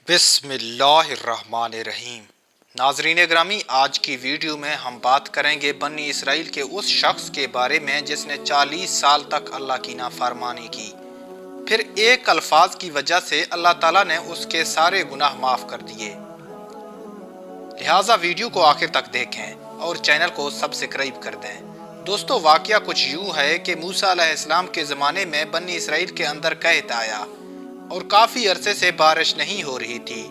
बिस्मिल्लाहिर्रहमानिर्रहीम। नाज़रीन ग्रामी, आज की वीडियो में हम बात करेंगे बनी इसराइल के उस शख्स के बारे में जिसने 40 साल तक अल्लाह की नाफरमानी की। फिर एक अल्फाज की वजह से अल्लाह ताला ने उसके सारे गुनाह माफ़ कर दिए। लिहाजा वीडियो को आखिर तक देखें और चैनल को सब्सक्राइब कर दें। दोस्तों, वाक़या कुछ यूँ है कि मूसा अलैहिस्सलाम के ज़माने में बनी इसराइल के अंदर कहत आया और काफ़ी अरसे से बारिश नहीं हो रही थी।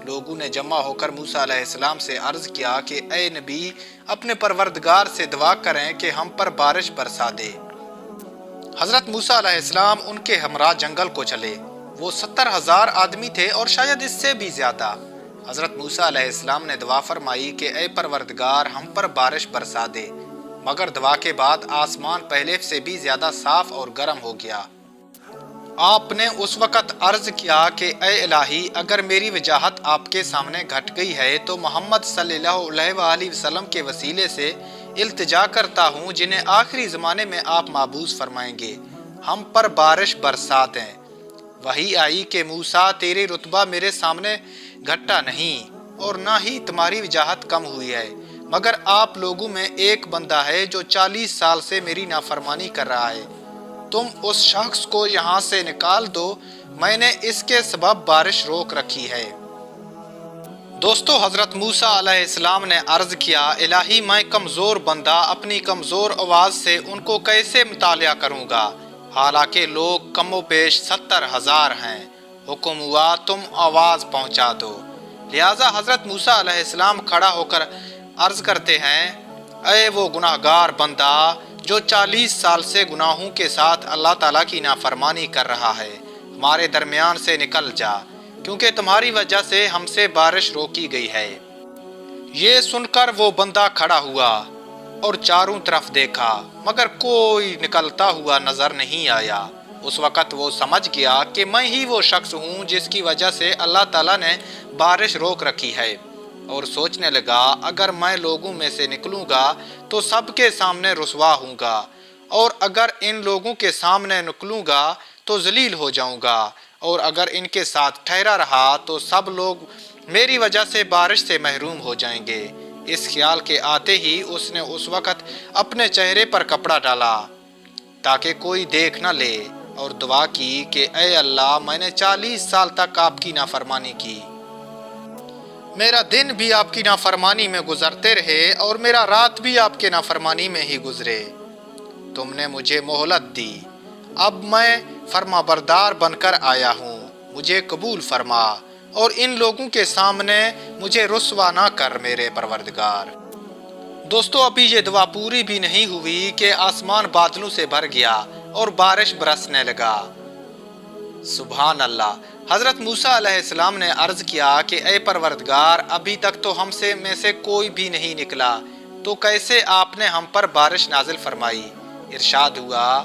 लोगों ने जमा होकर मूसा अलैहिस्सलाम से अर्ज़ किया कि ए नबी, अपने परवरदिगार से दुआ करें कि हम पर बारिश बरसा दे। हज़रत मूसा अलैहिस्सलाम उनके हमरा जंगल को चले। वो 70,000 आदमी थे और शायद इससे भी ज़्यादा। हज़रत मूसा अलैहिस्सलाम ने दुआ फरमाई कि ए परवरदिगार, हम पर बारिश बरसा दे। मगर दुआ के बाद आसमान पहले से भी ज़्यादा साफ़ और गर्म हो गया। आपने उस वक़्त अर्ज़ किया कि ए इलाही, अगर मेरी वजाहत आपके सामने घट गई है तो मोहम्मद सल्लल्लाहु अलैहि वसल्लम के वसीले से इल्तिजा करता हूँ, जिन्हें आखिरी ज़माने में आप माबूस फरमाएंगे, हम पर बारिश बरसा दें। वही आई कि मूसा, तेरे रुतबा मेरे सामने घटा नहीं और ना ही तुम्हारी वजाहत कम हुई है, मगर आप लोगों में एक बंदा है जो 40 साल से मेरी नाफरमानी कर रहा है। तुम उस शख्स को यहाँ से निकाल दो, मैंने इसके सबब बारिश रोक रखी है। दोस्तों, हज़रत मूसा अलैहिस्सलाम ने अर्ज़ किया, इलाही, मैं कमज़ोर बंदा अपनी कमज़ोर आवाज़ से उनको कैसे मुतालिया करूँगा, हालांकि लोग कमो पेश 70,000 हैं। हुक्म हुआ, तुम आवाज़ पहुँचा दो। लिहाजा हज़रत मूसा अलैहिस्सलाम खड़ा होकर अर्ज़ करते हैं, ए वो गुनाहगार बंदा जो 40 साल से गुनाहों के साथ अल्लाह ताला की नाफरमानी कर रहा है, हमारे दरमियान से निकल जा, क्योंकि तुम्हारी वजह से हमसे बारिश रोकी गई है। ये सुनकर वो बंदा खड़ा हुआ और चारों तरफ देखा, मगर कोई निकलता हुआ नजर नहीं आया। उस वक़्त वो समझ गया कि मैं ही वो शख्स हूँ जिसकी वजह से अल्लाह ताला ने बारिश रोक रखी है, और सोचने लगा, अगर मैं लोगों में से निकलूँगा तो सबके सामने रुसवा हूँगा, और अगर इन लोगों के सामने निकलूँगा तो जलील हो जाऊँगा, और अगर इनके साथ ठहरा रहा तो सब लोग मेरी वजह से बारिश से महरूम हो जाएंगे। इस ख्याल के आते ही उसने उस वक़्त अपने चेहरे पर कपड़ा डाला ताकि कोई देख न ले, और दुआ की कि ए अल्लाह, मैंने 40 साल तक आपकी नाफरमानी की, मेरा दिन भी आपकी नाफरमानी में गुजरते रहे और मेरा रात भी आपके नाफरमानी में ही गुजरे। तुमने मुझे मोहलत दी, अब मैं फरमाबरदार बनकर आया हूँ, मुझे कबूल फरमा और इन लोगों के सामने मुझे रुसवा ना कर मेरे परवरदिगार। दोस्तों, अभी ये दुआ पूरी भी नहीं हुई कि आसमान बादलों से भर गया और बारिश बरसने लगा। सुभान अल्लाह। हज़रत मूसा अलैहिस्सलाम ने अर्ज़ किया कि ए परवरदिगार, अभी तक तो हमसे में से कोई भी नहीं निकला, तो कैसे आपने हम पर बारिश नाजिल फरमाई। इरशाद हुआ,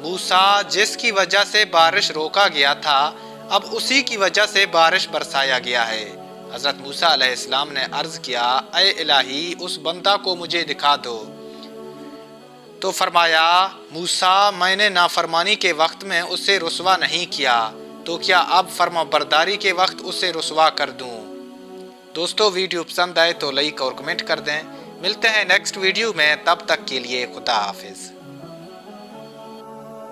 मूसा, जिसकी वजह से बारिश रोका गया था, अब उसी की वजह से बारिश बरसाया गया है। हज़रत मूसा अलैहिस्सलाम ने अर्ज़ किया, ए इलाही, उस बंदा को मुझे दिखा दो। तो फरमाया, मूसा, मैंने नाफरमानी के वक्त में उसे रुसवा नहीं किया, तो क्या अब फरमाबरदारी के वक्त उसे रुसवा कर दूं। दोस्तों, वीडियो पसंद आए तो लाइक और कमेंट कर दें। मिलते हैं नेक्स्ट वीडियो में, तब तक के लिए खुदा हाफिज़।